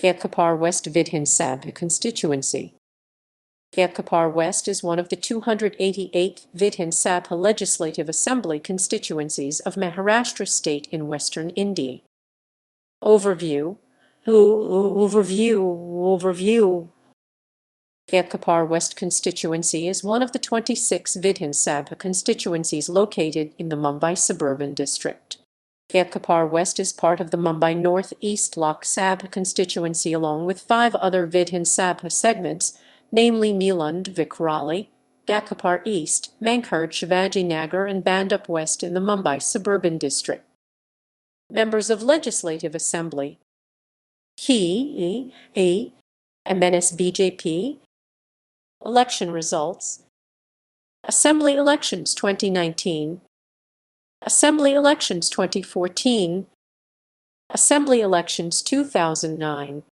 Ghatkopar West Vidhan Sabha constituency. Ghatkopar West is one of the 288 Vidhan Sabha Legislative Assembly constituencies of Maharashtra state in western India. Overview. Ghatkopar West constituency is one of the 26 Vidhan Sabha constituencies located in the Mumbai suburban district. Ghatkopar West is part of the Mumbai North East Lok Sabha constituency along with 5 other Vidhan Sabha segments, namely Milund, Vikrali, Ghatkopar East, Mankhurd, Shivaji Nagar and Bandup West in the Mumbai suburban district. Members of Legislative Assembly. MNS BJP. Election results. Assembly elections 2019. Assembly elections 2014, Assembly elections 2009.